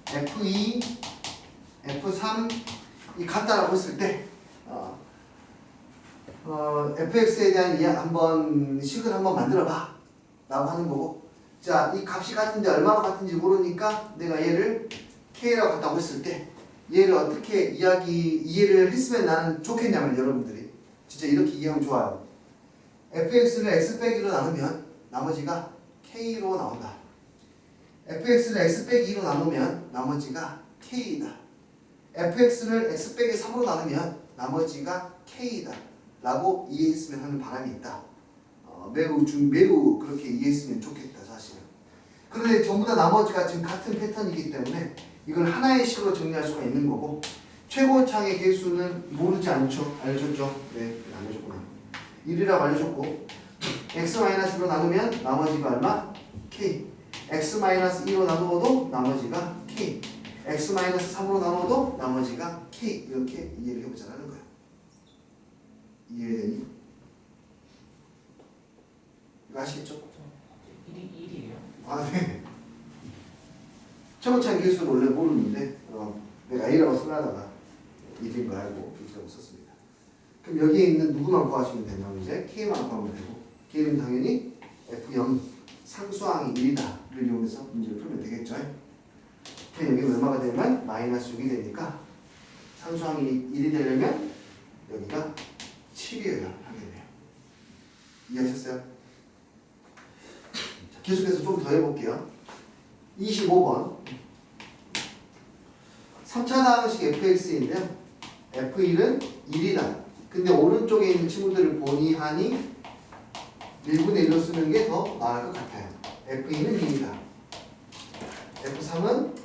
F2, F3 이 같다라고 했을 때 fx에 대한 한번 식을 한번 만들어봐 라고 하는 거고 자, 이 값이 같은데 얼마나 같은지 모르니까 내가 얘를 k라고 갖다고 했을 때 얘를 어떻게 이해를 했으면 나는 좋겠냐면 여러분들이 진짜 이렇게 이해하면 좋아요. fx를 x 빼기로 나누면 나머지가 k로 나온다. fx를 x 빼기 2로 나누면 나머지가 k이다. fx를 x 빼기 3으로 나누면 나머지가 k이다. 라고 이해했으면 하는 바람이 있다. 매우 그렇게 이해했으면 좋겠다 사실은. 그런데 전부 다 나머지가 지금 같은 패턴이기 때문에 이걸 하나의 식으로 정리할 수가 있는 거고 최고창의 개수는 모르지 않죠? 알려줬죠? 네, 알려줬구나. 1이라고 알려줬고 x-로 나누면 나머지가 얼마? k. x-2로 나누어도 나머지가 k. x-3으로 나누어도 나머지가 k. 이렇게 이해를 해보자는 거야. 이해되니? 이거 아시겠죠? 1이에요? 아, 네. 최고창 개수는 원래 모르는데 내가 A라고 쓰려다가 1인 거 알고 B라고 썼습니다. 그럼 여기에 있는 누구만 구하시면 되냐면 이제 K만 구하면 되고 K는 당연히 F0 상수항이 1이다를 이용해서 문제를 풀면 되겠죠. K 여기는 얼마가 되면 마이너스 6이 되니까 상수항이 1이 되려면 여기가 7이어야 하겠네요. 이해하셨어요? 자, 계속해서 좀 더 해볼게요. 25번 3차당식 fx인데요. f1은 1이다. 근데 오른쪽에 있는 친구들을 보니 하니 1분의 1로 쓰는 게 더 나을 것 같아요. f2는 2이다. f3은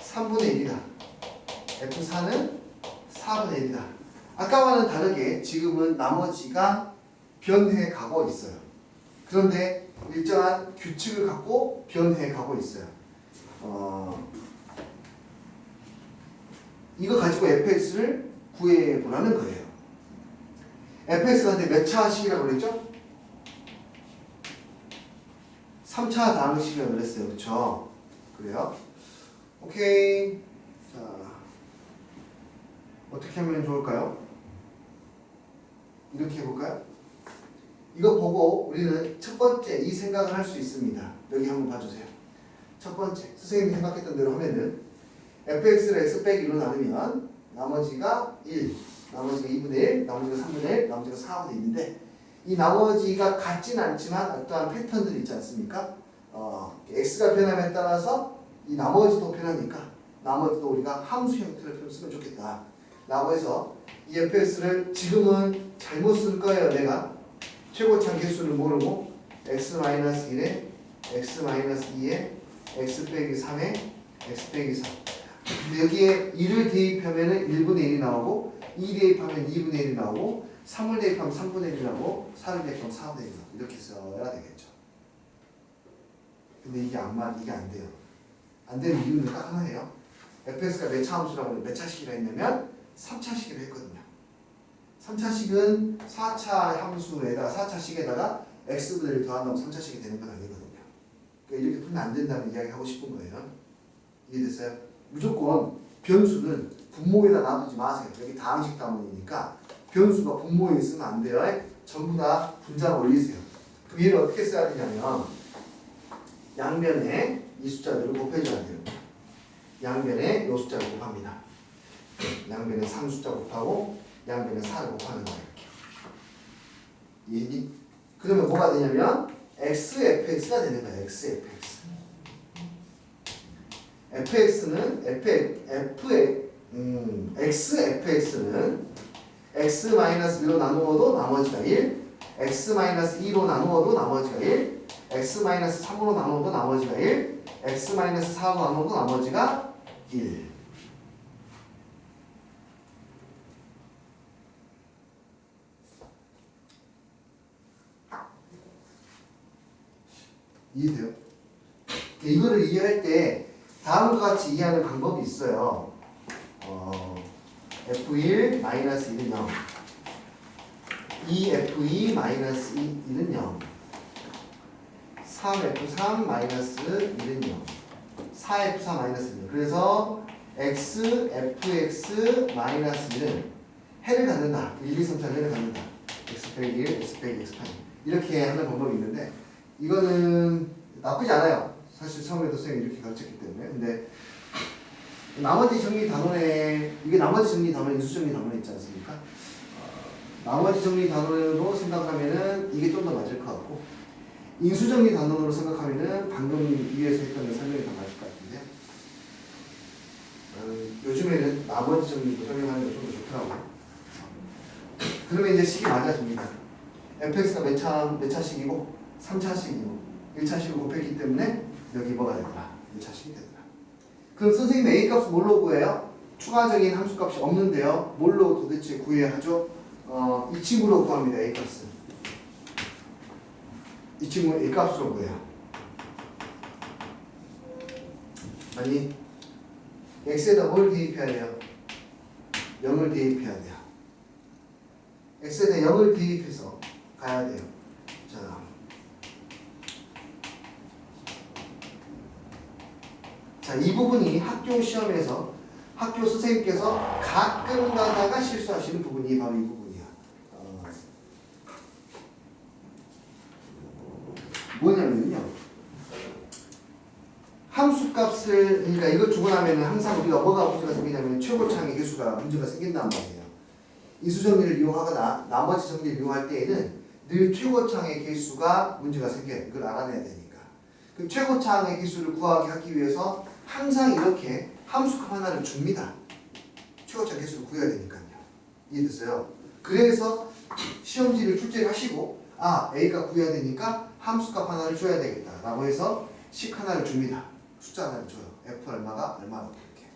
3분의 1이다. f4는 4분의 1이다. 아까와는 다르게 지금은 나머지가 변해 가고 있어요. 그런데 일정한 규칙을 갖고 변해 가고 있어요. 이거 가지고 fx를 구해 보라는 거예요. fx가 근데 몇 차식이라고 그랬죠? 3차 다항식이라고 그랬어요. 그렇죠? 그래요? 오케이. 자, 어떻게 하면 좋을까요? 이렇게 해볼까요? 이거 보고 우리는 첫 번째 이 생각을 할 수 있습니다. 여기 한번 봐주세요. 첫 번째 선생님이 생각했던 대로 하면은 fx를 x 빼기 1로 나누면 나머지가 1, 나머지가 2분의 1, 나머지가 3분의 1, 나머지가 4분의 1인데 이 나머지가 같진 않지만 어떠한 패턴들이 있지 않습니까? x가 변함에 따라서 이 나머지도 변하니까 나머지도 우리가 함수 형태를 쓰면 좋겠다 라고 해서 이 fx를 지금은 잘못 쓸 거예요. 내가 최고차 개수를 모르고 x-1에 x-2에 x 빼기 3에 x 빼기 3 근데 여기에 1을 대입하면 1분의 1이 나오고 2 대입하면 2분의 1이 나오고 3을 대입하면 3분의 1이 나오고 4를 대입하면 4분의 1이 나오고 이렇게 써야 되겠죠. 근데 이게 안 돼요. 안 되는 이유는 딱 하나예요. fx가 몇 차 함수라고 몇 차식이라 했냐면 3차식이라 했거든요. 3차식은 4차 함수에다가 4차식에다가 x분의 1 더한다고 3차식이 되는 건 아니거든요. 그러니까 이렇게 풀면 안 된다는 이야기 하고 싶은 거예요. 이해됐어요? 무조건 변수는 분모에다 놔두지 마세요. 여기 다항식 다문이니까 변수가 분모에 있으면 안 돼요. 전부 다 분자로 올리세요. 그럼 얘를 어떻게 써야 되냐면 양변에 이 숫자들을 곱해줘야 돼요. 양변에 이 숫자를 곱합니다. 양변에 3숫자 곱하고 양변에 4를 곱하는 거예요. 이렇게. 이해니? 그러면 뭐가 되냐면 xfx가 되는 거예요. xfx. fx는 xfx는 x-1로 나누어도 나머지가 1, x-2로 나누어도 나머지가 1, x-3으로 나누어도 나머지가 1, x-4로 나누어도 나머지가 1. 이해돼요? 이거를 이해할 때 다음과 같이 이해하는 방법이 있어요. f1 1은 0, 2f2 1은 0, 3f3 1은 0, 4f4 1은 0. 그래서 x, fx 1은 해를 갖는다. 1, 2, 3, 4 해를 갖는다. x 빼기 1, x 빼기 x 8 이렇게 하는 방법이 있는데 이거는 나쁘지 않아요. 사실 처음에도 선생님이 이렇게 가르쳤기 때문에. 근데 나머지 정리 단원에 이게 나머지 정리 단원, 인수 정리 단원에 있지 않습니까? 나머지 정리 단원으로 생각하면은 이게 좀 더 맞을 것 같고 인수 정리 단원으로 생각하면은 방금 위에서 했던 설명이 더 맞을 것 같은데요. 요즘에는 나머지 정리도 설명하는 게 좀 더 좋더라고요. 그러면 이제 식이 맞아집니다. fx가 몇 차식이고 3차식이고 1차식을 곱했기 때문에 여기 뭐가 되더라? 1차식이 되더라. 그럼 선생님 A 값을 뭘로 구해요? 추가적인 함수 값이 없는데요. 뭘로 도대체 구해야 하죠? 이 친구로 구합니다. A 값은. 이 친구 A 값으로 구해요. 아니 x에다 뭘 대입해야 돼요? 0을 대입해야 돼요. x에다 0을 대입해서 가야 돼요. 자, 이 부분이 학교 시험에서 학교 선생님께서 가끔 가다가 실수하시는 부분이 바로 이 부분이야. 뭐냐면요. 함수값을 그러니까 이걸 주고 나면 항상 우리가 뭐가 문제가 생기냐면 최고차항의 개수가 문제가 생긴단 말이에요. 인수정리를 이용하거나 나머지 정리를 이용할 때에는 늘 최고차항의 개수가 문제가 생겨요. 이걸 알아내야 되니까. 그럼 최고차항의 개수를 구하게 하기 위해서 항상 이렇게 함수값 하나를 줍니다. 최고차 개수를 구해야 되니까요. 이해됐어요? 그래서 시험지를 출제를 하시고 A가 구해야 되니까 함수값 하나를 줘야 되겠다 라고 해서 식 하나를 줍니다. 숫자 하나를 줘요. F 얼마가 얼마라고 이렇게.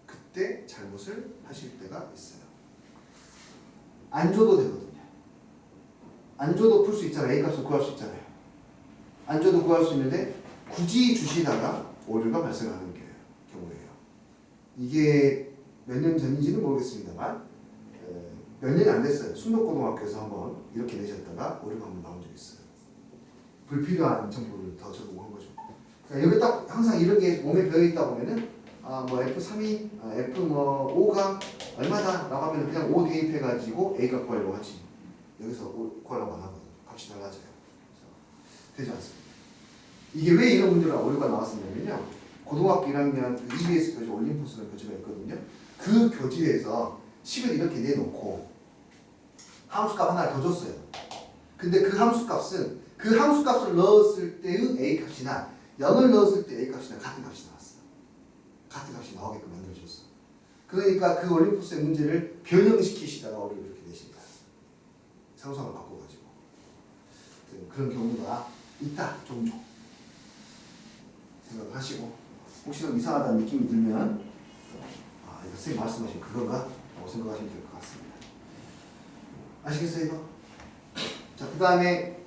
그때 잘못을 하실 때가 있어요. 안 줘도 되거든요. 안 줘도 풀 수 있잖아요. A 값을 구할 수 있잖아요. 안 줘도 구할 수 있는데 굳이 주시다가 오류가 발생하는 경우예요. 이게 몇 년 전인지는 모르겠습니다만 몇 년이 안 됐어요. 순덕고등학교에서 한번 이렇게 내셨다가 오류가 한번 나온 적이 있어요. 불필요한 정보를 더 제공한 거죠. 그러니까 여기 딱 항상 이렇게 몸에 배어있다 보면은 뭐 F3이 F 뭐 5가 얼마다 라고 하면 그냥 5 대입해가지고 A가 구하려고 하지. 여기서 구하려고 안 하거든. 값이 달라져요. 그래서 되지 않습니다. 이게 왜 이런 문제가 오류가 나왔었냐면요. 고등학교 1학년 그 EBS 교재 올림포스라는 교재가 있거든요. 그 교재에서 식을 이렇게 내놓고 함수값 하나를 더 줬어요. 근데 그 함수값은 그 함수값을 넣었을 때의 A값이나 0을 넣었을 때 A값이나 같은 값이 나왔어. 같은 값이 나오게끔 만들어줬어. 그러니까 그 올림포스의 문제를 변형시키시다가 어려움을 이렇게 내신 거야. 상수함을 바꿔가지고. 그런 경우가 있다. 종종. 생각을 하시고 혹시나 이상하다는 느낌이 들면 이거 선생님 말씀하신 그건가? 라고 생각하시면 될 것 같습니다. 아시겠어요 이거? 자, 그 다음에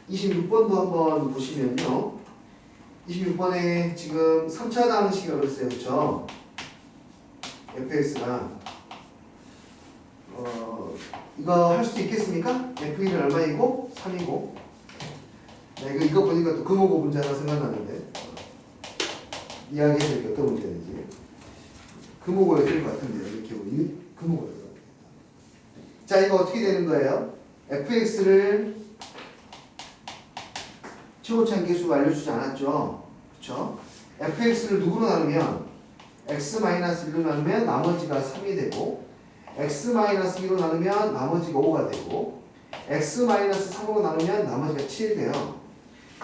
26번도 한번 보시면요. 26번에 지금 3차 방식이라고 그랬어요. 그렇죠? fx가 이거 할 수 있겠습니까? f1은 얼마이고 3이고 이거 보니까 또 금호고 문제 하나 생각나는데 이야기해서 어떤 문제인지 금호고에 될 것 같은데요. 이렇게 보니 금호고에 될 것 같아요. 자, 이거 어떻게 되는 거예요? fx를 최고차항 계수가 알려주지 않았죠? 그쵸? fx를 누구로 나누면 x-1로 나누면 나머지가 3이 되고 x-2로 나누면 나머지가 5가 되고 x-3으로 나누면 나머지가 7이 돼요.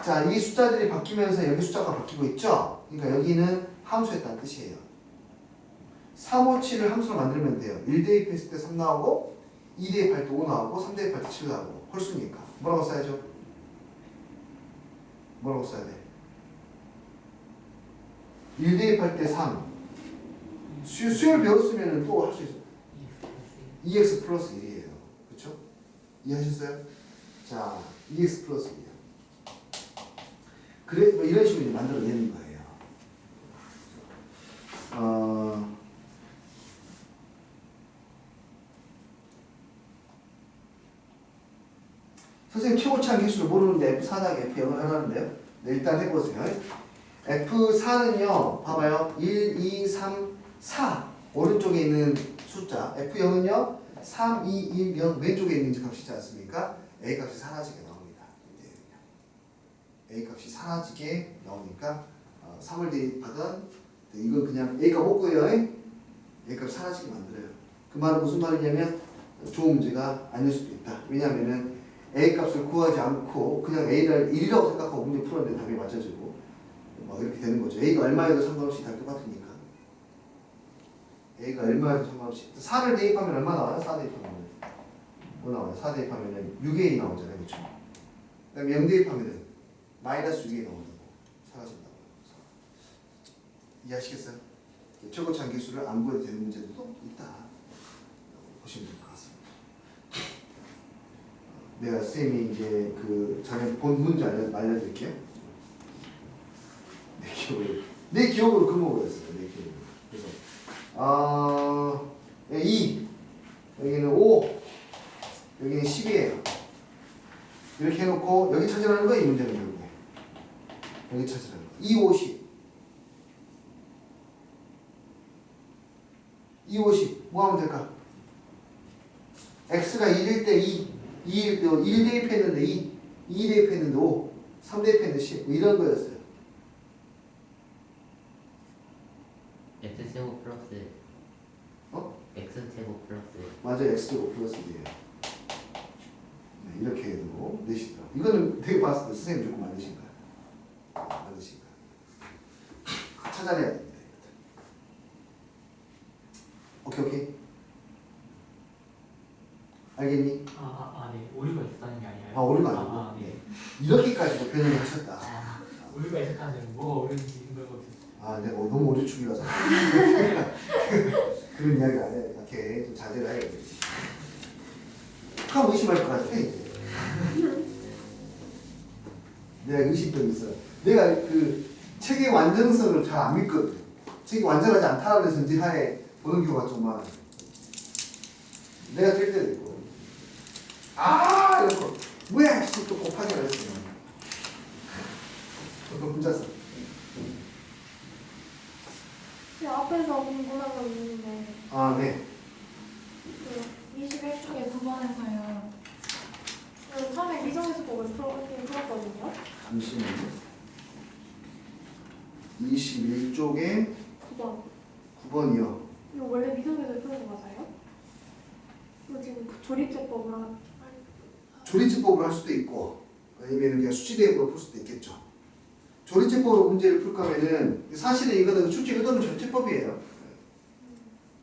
자, 이 숫자들이 바뀌면서 여기 숫자가 바뀌고 있죠? 그러니까 여기는 함수였다는 뜻이에요. 3, 5, 7을 함수로 만들면 돼요. 1 대입했을 때 3 나오고 2 대입할 때 5 나오고 3 대입할 때 7 나오고 홀수니까 뭐라고 써야죠? 뭐라고 써야 돼? 1 대입할 때 3 수열 배웠으면 또 할 수 있어. 2x 플러스 1이에요. 그쵸? 이해하셨어요? 자, 2x 플러스 1이요. 그래, 뭐 이런 식으로 이제 만들어내는 거예요. 선생님 최고차항 개수를 모르는데 F4나 F0을 하라는데요. 네, 일단 해보세요. F4는요, 봐봐요. 1, 2, 3, 4 오른쪽에 있는 숫자. F0은요, 3, 2, 1, 0 왼쪽에 있는 값이지 않습니까? A값이 사라지게 나옵니다. A값이 사라지게 나오니까 3을 대입하던 이건 그냥 A값 못 구해요. A값 사라지게 만들어요. 그 말은 무슨 말이냐면 좋은 문제가 아닐 수도 있다. 왜냐하면은 A값을 구하지 않고 그냥 A를 1이라고 생각하고 문제 풀었는데 답이 맞춰지고 막 이렇게 되는 거죠. A가 얼마에도 상관없이 다 똑같으니까. A가 얼마에도 상관없이 4를 대입하면 얼마 나와요? 4 대입하면 뭐 나와요? 4 대입하면 6A 나오잖아요. 그렇죠? 그 다음에 0 대입하면 마이너스 6A 나온다고 사라진다고. 이해하시겠어요? 최고차항 개수를 안 구해도 되는 문제들도 있다. 보시면 될 것 같습니다. 내가 쌤이 이제 그 전에 본 문제 알려드릴게요. 내 기억으로 금호고였어요. 내 기억으로. 그래서 2 여기는 5 여기는 10이에요. 이렇게 해놓고 여기 찾으라는 거야 이 문제는 결국에. 여기 찾으라는 거. 2, 50 2, 50 뭐 하면 될까? x가 1일 때 2 2일 때 1 대입했는데 2 대입했는데 5 3 대입했는데 10 뭐 이런 거였어요. x제곱 플러스 x제곱 플러스 맞아요. x제곱 플러스 1이에요. 네, 이렇게 해도 내시더라. 이거는 되게 봤을 때 선생님 조금 만드신 거야. 만드신 거야. 찾아내야 됩니다. 오케이. 알겠니? 네. 오류가 있었다는 게 아니에요. 오류가 아니고 네. 이렇게까지도 변형을 하셨다. 오류가 있었다는 게 뭐가 오류인지 그런 것도. 내가 너무 오류 축이라서 그런 이야기 안 해. 이렇게 좀 자제를 해야 돼. 그럼 의심할 것 같아 이제. 내가 의심병이 있어. 내가 그 책의 완전성을 잘 안 믿거든. 책이 완전하지 않다는 전제하에 보는 경우가 좀 많아. 내가 될 때도 있고. 이러고 뭐야 또 곱하기 안 했어. 너 혼자서. 앞에서 궁금한 거 있는데 아, 네. 그 21쪽에 9번에서요. 처음에 미정에서법을 풀었거든요. 잠시만요. 21쪽에 9번. 9번이요. 이거 원래 미정에서 푸는 거 맞아요? 이거 지금 조립제법으로 조리제법으로 할 수도 있고 아니면 그냥 수치대입으로 풀 수도 있겠죠. 조리제법으로 문제를 풀 거면은 사실은 이거는 출제 의도는 조리제법이에요.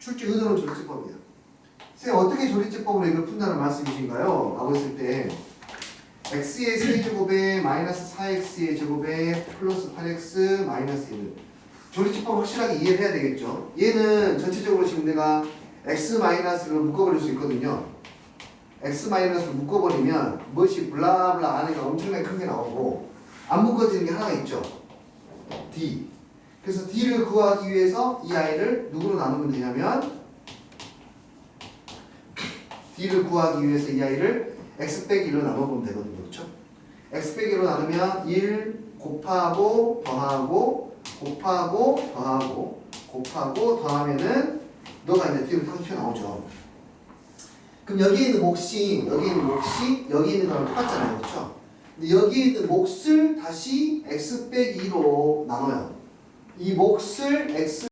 출제 의도는 조리제법이에요. 선생님 어떻게 조리제법으로 이걸 푼다는 말씀이신가요? 라고 했을 때 x의 세제곱에 마이너스 4x의 제곱에 플러스 8x 마이너스 1 조리제법 확실하게 이해를 해야 되겠죠. 얘는 전체적으로 지금 내가 x 마이너스를 묶어버릴 수 있거든요. x 마이너스를 묶어버리면 무엇이 블라블라 안에가 엄청나게 큰 게 나오고 안 묶어지는 게 하나 있죠. d. 그래서 d를 구하기 위해서 이 아이를 누구로 나누면 되냐면 d를 구하기 위해서 이 아이를 x 빼기 1로 나눠보면 되거든요. 그렇죠? x 빼기 1로 나누면 1 곱하고 더하고 곱하고 더하고 곱하고 더하면은 너가 이제 뒤로 탁 튀어나오죠. 그럼 여기 있는 몫이 여기 있는 거랑 똑같잖아요. 그렇죠? 근데 여기 있는 몫을 다시 x 빼기 2로 나눠요. 이 몫을 x